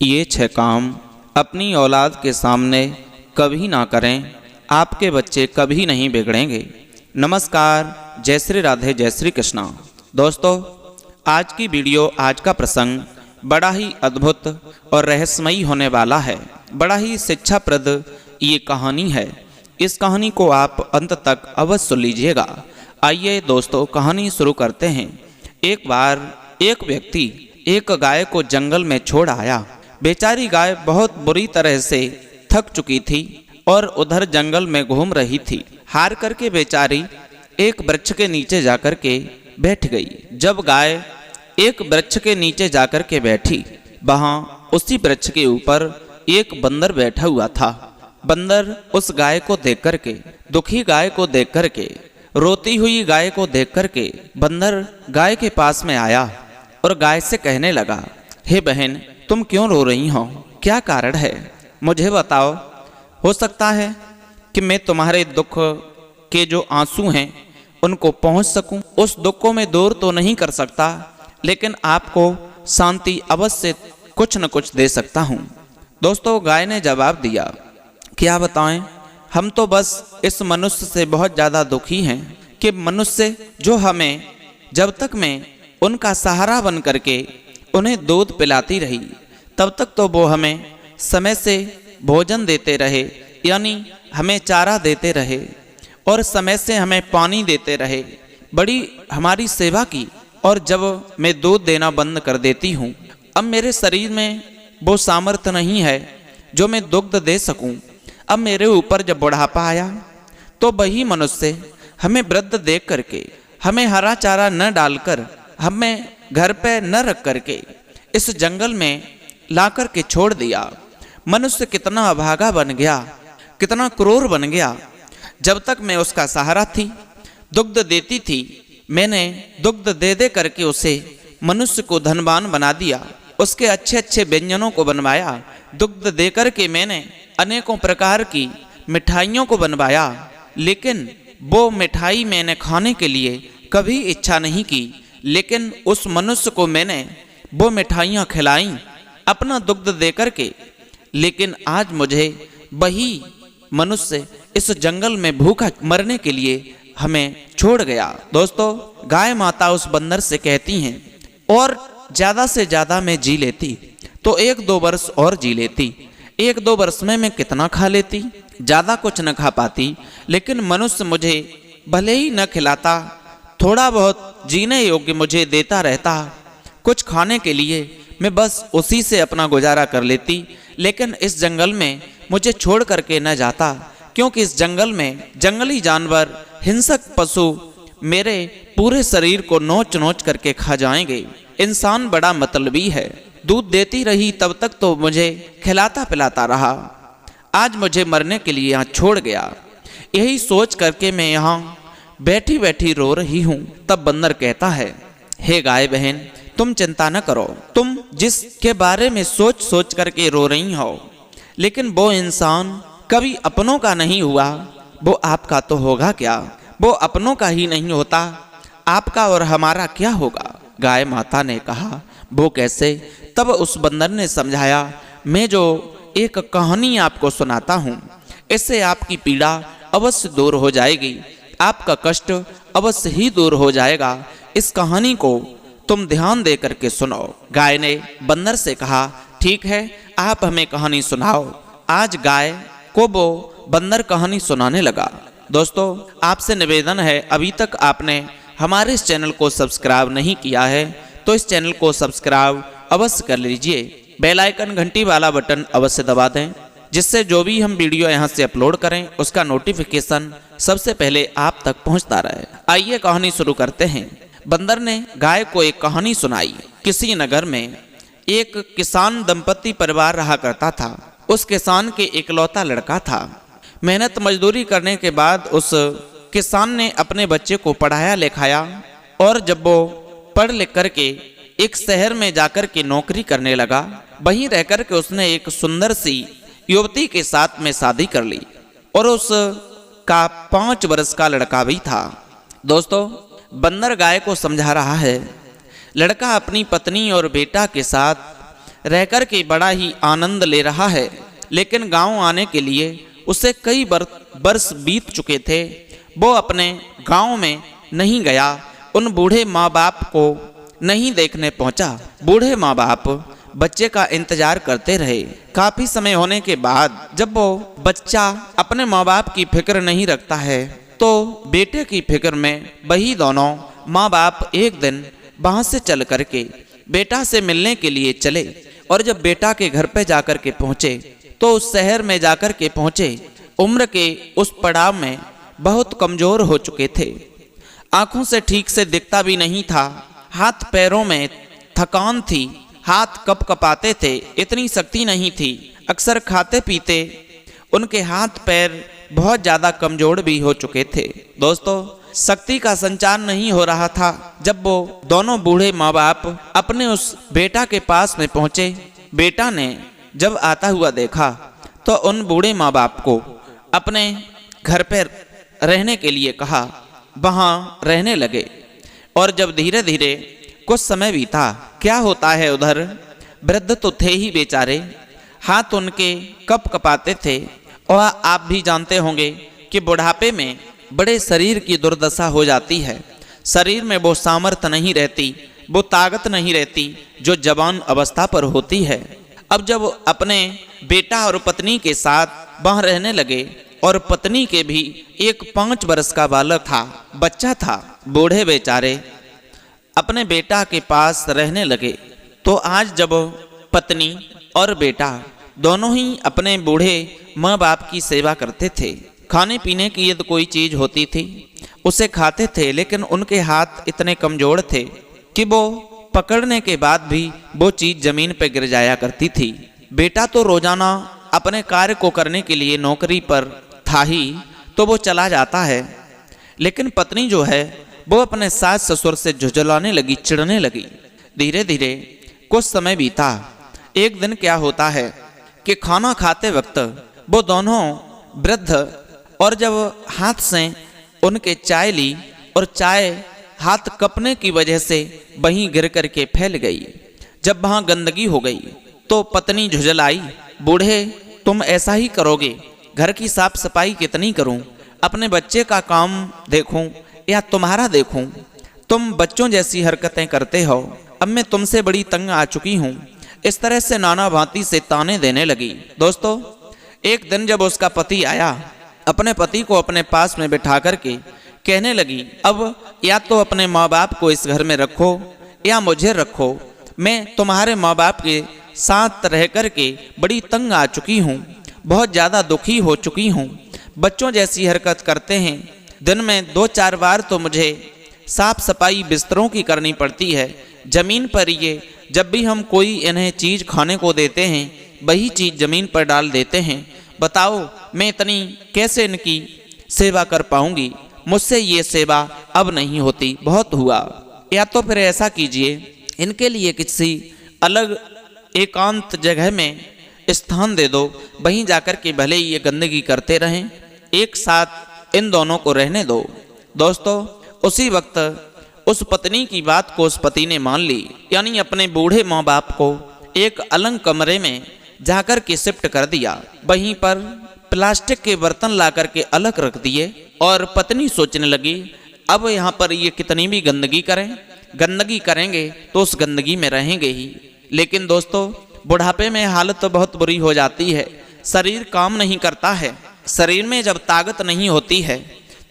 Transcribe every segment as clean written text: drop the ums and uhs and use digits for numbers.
ये 6 काम अपनी औलाद के सामने कभी ना करें, आपके बच्चे कभी नहीं बिगड़ेंगे। नमस्कार, जय श्री राधे, जय श्री कृष्णा। दोस्तों, आज की वीडियो, आज का प्रसंग बड़ा ही अद्भुत और रहस्यमयी होने वाला है। बड़ा ही शिक्षाप्रद ये कहानी है। इस कहानी को आप अंत तक अवश्य सुन लीजिएगा। आइए दोस्तों, कहानी शुरू करते हैं। एक बार एक व्यक्ति एक गाय को जंगल में छोड़ आया। बेचारी गाय बहुत बुरी तरह से थक चुकी थी और उधर जंगल में घूम रही थी। हार करके बेचारी एक वृक्ष के नीचे जाकर के बैठ गई। जब गाय एक वृक्ष के नीचे जाकर के बैठी, वहां उसी वृक्ष के ऊपर एक बंदर बैठा हुआ था। बंदर उस गाय को देख करके, दुखी गाय को देख करके, रोती हुई गाय को देख करके बंदर गाय के पास में आया और गाय से कहने लगा, हे बहन, तुम क्यों रो रही हो? क्या कारण है? मुझे बताओ। हो सकता है कि मैं तुम्हारे दुख के जो आंसू हैं उनको पहुंच सकूं। उस दुख को मैं दूर तो नहीं कर सकता, लेकिन आपको शांति अवश्य कुछ न कुछ दे सकता हूं। दोस्तों, गाय ने जवाब दिया, क्या बताएं, हम तो बस इस मनुष्य से बहुत ज़्यादा दुखी हैं कि मनुष्य जो हमें, जब तक मैं उनका सहारा बन करके उन्हें दूध पिलाती रही, तब तक तो वो हमें समय से भोजन देते रहे, यानी हमें चारा देते रहे और समय से हमें पानी देते रहे, बड़ी हमारी सेवा की। और जब मैं दूध देना बंद कर देती हूँ, अब मेरे शरीर में वो सामर्थ्य नहीं है जो मैं दुग्ध दे सकूँ। अब मेरे ऊपर जब बुढ़ापा आया तो वही मनुष्य हमें वृद्ध देख करके, हमें हरा चारा न डालकर, हमें घर पे न रख करके इस जंगल में ला करके छोड़ दिया। मनुष्य कितना अभागा बन गया, कितना क्रूर बन गया। जब तक मैं उसका सहारा थी, दुग्ध देती थी, मैंने दुग्ध दे दे करके उसे, मनुष्य को धनवान बना दिया। उसके अच्छे अच्छे व्यंजनों को बनवाया। दुग्ध दे करके मैंने अनेकों प्रकार की मिठाइयों को बनवाया, लेकिन वो मिठाई मैंने खाने के लिए कभी इच्छा नहीं की। लेकिन उस मनुष्य को मैंने वो मिठाइयाँ खिलाईं अपना दुग्ध दे करके। लेकिन आज मुझे वही मनुष्य इस जंगल में भूखा मरने के लिए हमें छोड़ गया। दोस्तों, गाय माता उस बंदर से कहती हैं, और ज़्यादा से ज़्यादा मैं जी लेती तो 1-2 वर्ष और जी लेती। 1-2 वर्ष में मैं कितना खा लेती, ज़्यादा कुछ न खा पाती, लेकिन मनुष्य मुझे भले ही न खिलाता, थोड़ा बहुत जीने योग्य मुझे देता रहता। कुछ खाने के लिए मैं बस उसी से अपना गुजारा कर लेती। लेकिन इस जंगल में मुझे छोड़ करके न जाता, क्योंकि इस जंगल में जंगली जानवर, हिंसक पशु मेरे पूरे शरीर को नोच नोच करके खा जाएंगे। इंसान बड़ा मतलबी है। दूध देती रही तब तक तो मुझे खिलाता पिलाता रहा, आज मुझे मरने के लिए यहाँ छोड़ गया। यही सोच करके मैं यहाँ बैठी बैठी रो रही हूँ। तब बंदर कहता है, हे गाय बहन, तुम चिंता न करो। तुम जिसके बारे में सोच सोच करके रो रही हो, लेकिन वो इंसान कभी अपनों का नहीं हुआ, वो आपका तो होगा क्या? वो अपनों का ही नहीं होता, आपका और हमारा क्या होगा? गाय माता ने कहा, वो कैसे? तब उस बंदर ने समझाया, मैं जो एक कहानी आपको सुनाता हूँ, इससे आपकी पीड़ा अवश्य दूर हो जाएगी, आपका कष्ट अवश्य ही दूर हो जाएगा। इस कहानी को तुम ध्यान दे करके सुनो। गाय ने बंदर से कहा, ठीक है, आप हमें कहानी सुनाओ। आज गाय को वो बंदर कहानी सुनाने लगा। दोस्तों, आपसे निवेदन है, अभी तक आपने हमारे इस चैनल को सब्सक्राइब नहीं किया है तो इस चैनल को सब्सक्राइब अवश्य कर लीजिए। बेल आइकन घंटी वाला बटन अवश्य दबा दें, जिससे जो भी हम वीडियो यहाँ से अपलोड करें उसका नोटिफिकेशन सबसे पहले आप तक पहुँचता रहे। आइए कहानी शुरू करते हैं। बंदर ने गाय को एक कहानी सुनाई। किसी नगर में एक किसान दंपति परिवार रहा करता था। उस किसान के इकलौता लड़का था। मेहनत मजदूरी करने के बाद उस किसान ने अपने बच्चे को पढ़ाया लिखाया, और जब वो पढ़ लिख करके एक शहर में जाकर के नौकरी करने लगा, वहीं रह कर के उसने एक सुंदर सी युवती के साथ में शादी कर ली, और उसका 5 वर्ष का लड़का भी था। दोस्तों, बंदर गाय को समझा रहा है, लड़का अपनी पत्नी और बेटा के साथ रहकर के बड़ा ही आनंद ले रहा है, लेकिन गांव आने के लिए उसे कई वर्ष बीत चुके थे। वो अपने गांव में नहीं गया, उन बूढ़े माँ बाप को नहीं देखने पहुंचा। बूढ़े माँ बाप बच्चे का इंतजार करते रहे। काफी समय होने के बाद जब वो बच्चा अपने माँ बाप की फिक्र नहीं रखता है तो बेटे की फिक्र में वही दोनों माँ बाप एक दिन वहां से चल करके बेटा से मिलने के लिए चले। और जब बेटा के घर पे जाकर के पहुंचे तो उस शहर में जाकर के पहुंचे, उम्र के उस पड़ाव में बहुत कमजोर हो चुके थे। आंखों से ठीक से दिखता भी नहीं था, हाथ पैरों में थकान थी, हाथ कपकपाते थे, इतनी शक्ति नहीं थी। अक्सर खाते पीते उनके हाथ पैर बहुत ज़्यादा कमजोर भी हो चुके थे। दोस्तों, शक्ति का संचार नहीं हो रहा था। जब वो दोनों बूढ़े माँ बाप अपने उस बेटा के पास में पहुँचे, बेटा ने जब आता हुआ देखा तो उन बूढ़े माँ बाप को अपने घर पर रहने के लिए कहा, वहाँ रहने लगे। और जब धीरे धीरे कुछ समय बीता, क्या होता है उधर, वृद्ध तो थे ही बेचारे, हाथ उनके कपकपाते थे। और आप भी जानते होंगे कि बुढ़ापे में बड़े शरीर की दुर्दशा हो जाती है। शरीर में वो सामर्थ्य नहीं रहती, वो ताकत नहीं रहती जो जवान अवस्था पर होती है। अब जब अपने बेटा और पत्नी के साथ वहाँ रहने लगे और पत्नी के भी एक 5 वर्ष का बालक था, बच्चा था, बूढ़े बेचारे अपने बेटा के पास रहने लगे। तो आज जब पत्नी और बेटा दोनों ही अपने बूढ़े माँ बाप की सेवा करते थे, खाने पीने की यदि कोई चीज़ होती थी उसे खाते थे, लेकिन उनके हाथ इतने कमज़ोर थे कि वो पकड़ने के बाद भी वो चीज़ ज़मीन पर गिर जाया करती थी। बेटा तो रोज़ाना अपने कार्य को करने के लिए नौकरी पर था ही, तो वो चला जाता है, लेकिन पत्नी जो है वो अपने सास ससुर से झुंझलाने लगी, चिढ़ने लगी। धीरे धीरे कुछ समय बीता। एक दिन क्या होता है कि खाना खाते वक्त वो दोनों वृद्ध, और जब हाथ से उनके चाय ली और चाय हाथ कपने की वजह से वहीं गिर करके फैल गई। जब वहाँ गंदगी हो गई तो पत्नी झुंझलाई, बूढ़े तुम ऐसा ही करोगे, घर की साफ सफाई कितनी करूं, अपने बच्चे का काम देखूं या तुम्हारा देखूं, तुम बच्चों जैसी हरकतें करते हो, अब मैं तुमसे बड़ी तंग आ चुकी हूं। इस तरह से नाना भांति से ताने देने लगी। दोस्तों, एक दिन जब उसका पति आया, अपने पति को अपने पास में बिठा करके कहने लगी, अब या तो अपने माँ बाप को इस घर में रखो या मुझे रखो, मैं तुम्हारे माँ बाप के साथ रह करके बड़ी तंग आ चुकी हूँ, बहुत ज़्यादा दुखी हो चुकी हूँ, बच्चों जैसी हरकत करते हैं, दिन में 2-4 बार तो मुझे साफ सफाई बिस्तरों की करनी पड़ती है, ज़मीन पर ये जब भी हम कोई इन्हें चीज़ खाने को देते हैं वही चीज़ ज़मीन पर डाल देते हैं, बताओ मैं इतनी कैसे इनकी सेवा कर पाऊंगी, मुझसे ये सेवा अब नहीं होती, बहुत हुआ। या तो फिर ऐसा कीजिए, इनके लिए किसी अलग एकांत जगह में स्थान दे दो, वहीं जाकर के भले ही ये गंदगी करते रहें, एक साथ इन दोनों को रहने दो। दोस्तों, उसी वक्त उस पत्नी की बात को उस पति ने मान ली, यानी अपने बूढ़े माँ बाप को एक अलग कमरे में जाकर के शिफ्ट कर दिया। वहीं पर प्लास्टिक के बर्तन ला करके अलग रख दिए और पत्नी सोचने लगी, अब यहाँ पर ये कितनी भी गंदगी करें, गंदगी करेंगे तो उस गंदगी में रहेंगे ही। लेकिन दोस्तों, बुढ़ापे में हालत तो बहुत बुरी हो जाती है, शरीर काम नहीं करता है, शरीर में जब ताकत नहीं होती है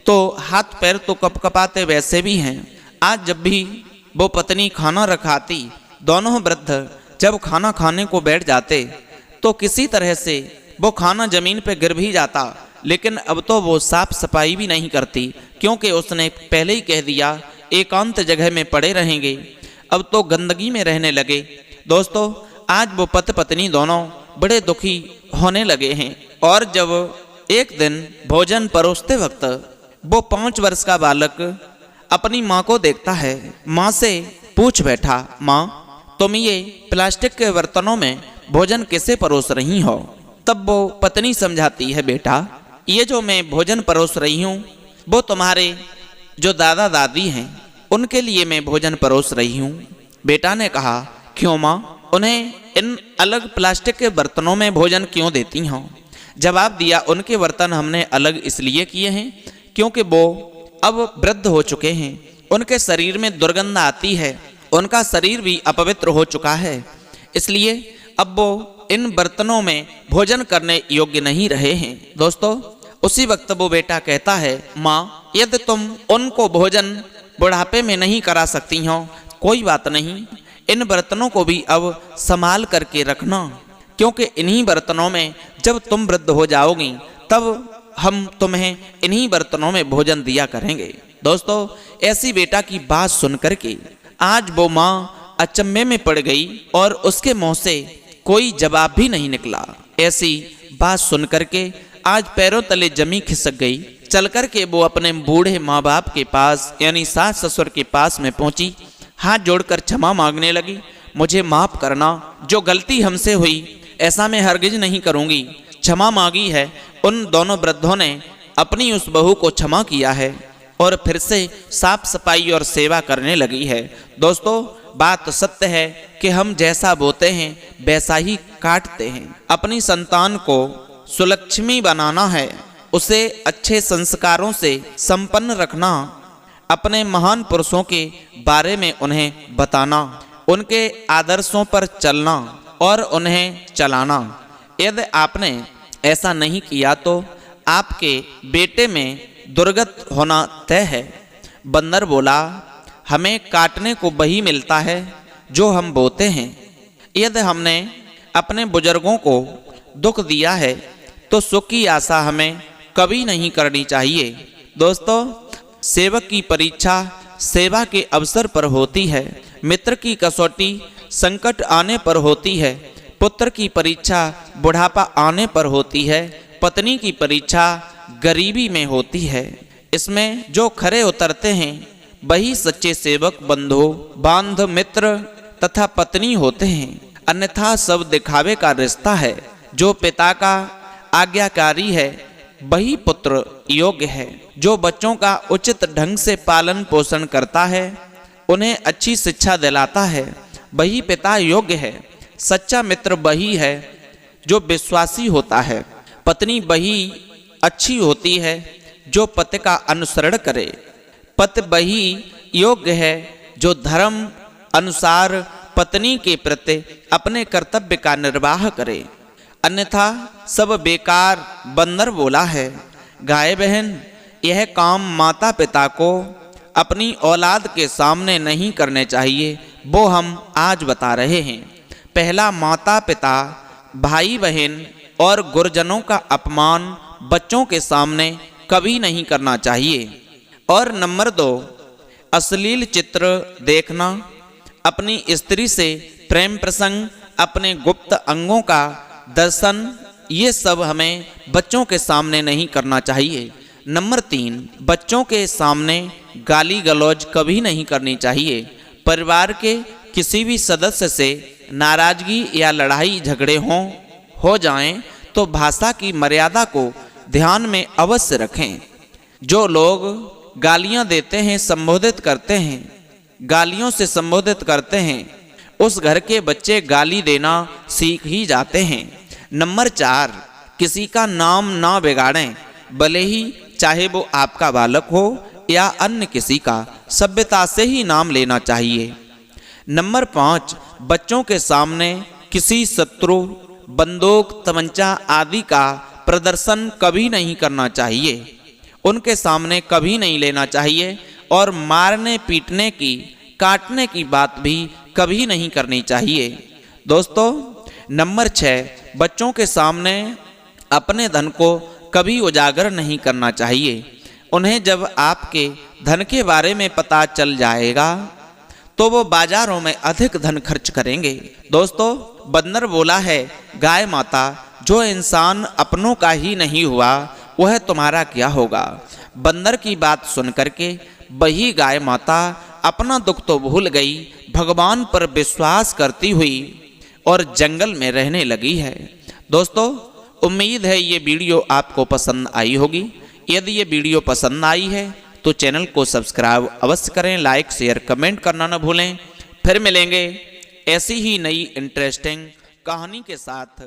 तो हाथ पैर तो कपकपाते वैसे भी हैं। आज जब भी वो पत्नी खाना रखाती, दोनों वृद्ध जब खाना खाने को बैठ जाते तो किसी तरह से वो खाना जमीन पे गिर भी जाता, लेकिन अब तो वो साफ सफाई भी नहीं करती, क्योंकि उसने पहले ही कह दिया एकांत जगह में पड़े रहेंगे, अब तो गंदगी में रहने लगे। दोस्तों, आज वो पति पत्नी दोनों बड़े दुखी होने लगे हैं। और जब एक दिन भोजन परोसते वक्त वो 5 वर्ष का बालक अपनी माँ को देखता है, माँ से पूछ बैठा, माँ तुम ये प्लास्टिक के बर्तनों में भोजन कैसे परोस रही हो? तब वो पत्नी समझाती है, बेटा ये जो मैं भोजन परोस रही हूँ वो तुम्हारे जो दादा दादी हैं उनके लिए मैं भोजन परोस रही हूँ। बेटा ने कहा, क्यों माँ, उन्हें इन अलग प्लास्टिक के बर्तनों में भोजन क्यों देती हो? जवाब दिया, उनके बर्तन हमने अलग इसलिए किए हैं क्योंकि वो अब वृद्ध हो चुके हैं, उनके शरीर में दुर्गंध आती है, उनका शरीर भी अपवित्र हो चुका है, इसलिए अब वो इन बर्तनों में भोजन करने योग्य नहीं रहे हैं। दोस्तों, उसी वक्त वो बेटा कहता है, माँ, यदि तुम उनको भोजन बुढ़ापे में नहीं करा सकती हो, कोई बात नहीं, इन बर्तनों को भी अब संभाल करके रखना, क्योंकि इन्हीं बर्तनों में जब तुम वृद्ध हो जाओगी तब हम तुम्हें इन्हीं बर्तनों में भोजन दिया करेंगे। दोस्तों, ऐसी बेटा की बात सुन करके आज वो माँ अचंभे में पड़ गई और उसके मुंह से कोई जवाब भी नहीं निकला। ऐसी बात सुन करके आज पैरों तले जमी खिसक गई। चल करके वो अपने बूढ़े माँ बाप के पास यानी सास ससुर के पास में पहुंची, हाथ जोड़कर क्षमा मांगने लगी, मुझे माफ करना, जो गलती हमसे हुई ऐसा मैं हरगिज नहीं करूंगी। क्षमा मांगी है। उन दोनों वृद्धों ने अपनी उस बहू को क्षमा किया है और फिर से साफ सफाई और सेवा करने लगी है। दोस्तों, बात सत्य है कि हम जैसा बोते हैं वैसा ही काटते हैं। अपनी संतान को सुलक्ष्मी बनाना है, उसे अच्छे संस्कारों से संपन्न रखना, अपने महान पुरुषों के बारे में उन्हें बताना, उनके आदर्शों पर चलना और उन्हें चलाना। यदि आपने ऐसा नहीं किया तो आपके बेटे में दुर्गत होना तय है। बंदर बोला, हमें काटने को वही मिलता है जो हम बोते हैं। यदि हमने अपने बुजुर्गों को दुख दिया है तो सुख की आशा हमें कभी नहीं करनी चाहिए। दोस्तों, सेवक की परीक्षा सेवा के अवसर पर होती है, मित्र की कसौटी संकट आने पर होती है, पुत्र की परीक्षा बुढ़ापा आने पर होती है, पत्नी की परीक्षा गरीबी में होती है। इसमें जो खरे उतरते हैं वही सच्चे सेवक, बंधु बांध, मित्र तथा पत्नी होते हैं, अन्यथा सब दिखावे का रिश्ता है। जो पिता का आज्ञाकारी है वही पुत्र योग्य है। जो बच्चों का उचित ढंग से पालन पोषण करता है, उन्हें अच्छी शिक्षा दिलाता है, वही पिता योग्य है। सच्चा मित्र वही है जो विश्वासी होता है। पत्नी वही अच्छी होती है जो पति का अनुसरण करे। पति वही योग्य है जो धर्म अनुसार पत्नी के प्रति अपने कर्तव्य का निर्वाह करे, अन्यथा सब बेकार। बंदर बोला है, गाय बहन, यह काम माता पिता को अपनी औलाद के सामने नहीं करने चाहिए, वो हम आज बता रहे हैं। पहला, माता पिता, भाई बहन और गुरुजनों का अपमान बच्चों के सामने कभी नहीं करना चाहिए। और नंबर 2, अश्लील चित्र देखना, अपनी स्त्री से प्रेम प्रसंग, अपने गुप्त अंगों का दर्शन, ये सब हमें बच्चों के सामने नहीं करना चाहिए। नंबर 3, बच्चों के सामने गाली गलौज कभी नहीं करनी चाहिए। परिवार के किसी भी सदस्य से नाराजगी या लड़ाई झगड़े हो जाएं तो भाषा की मर्यादा को ध्यान में अवश्य रखें। जो लोग गालियां देते हैं, संबोधित करते हैं, गालियों से संबोधित करते हैं, उस घर के बच्चे गाली देना सीख ही जाते हैं। नंबर 4, किसी का नाम ना बिगाड़ें, भले ही चाहे वो आपका बालक हो या अन्य किसी का, सभ्यता से ही नाम लेना चाहिए। नंबर 5, बच्चों के सामने किसी शत्रु, बंदूक, तमंचा आदि का प्रदर्शन कभी नहीं करना चाहिए, उनके सामने कभी नहीं लेना चाहिए। और मारने पीटने की, काटने की बात भी कभी नहीं करनी चाहिए। दोस्तों, नंबर 6, बच्चों के सामने अपने धन को कभी उजागर नहीं करना चाहिए। उन्हें जब आपके धन के बारे में पता चल जाएगा तो वो बाजारों में अधिक धन खर्च करेंगे। दोस्तों, बंदर बोला है, गाय माता, जो इंसान अपनों का ही नहीं हुआ वह तुम्हारा क्या होगा। बंदर की बात सुन करके वही गाय माता अपना दुख तो भूल गई, भगवान पर विश्वास करती हुई और जंगल में रहने लगी है। दोस्तों, उम्मीद है ये वीडियो आपको पसंद आई होगी। यदि ये वीडियो पसंद आई है तो चैनल को सब्सक्राइब अवश्य करें, लाइक शेयर कमेंट करना न भूलें। फिर मिलेंगे ऐसी ही नई इंटरेस्टिंग कहानी के साथ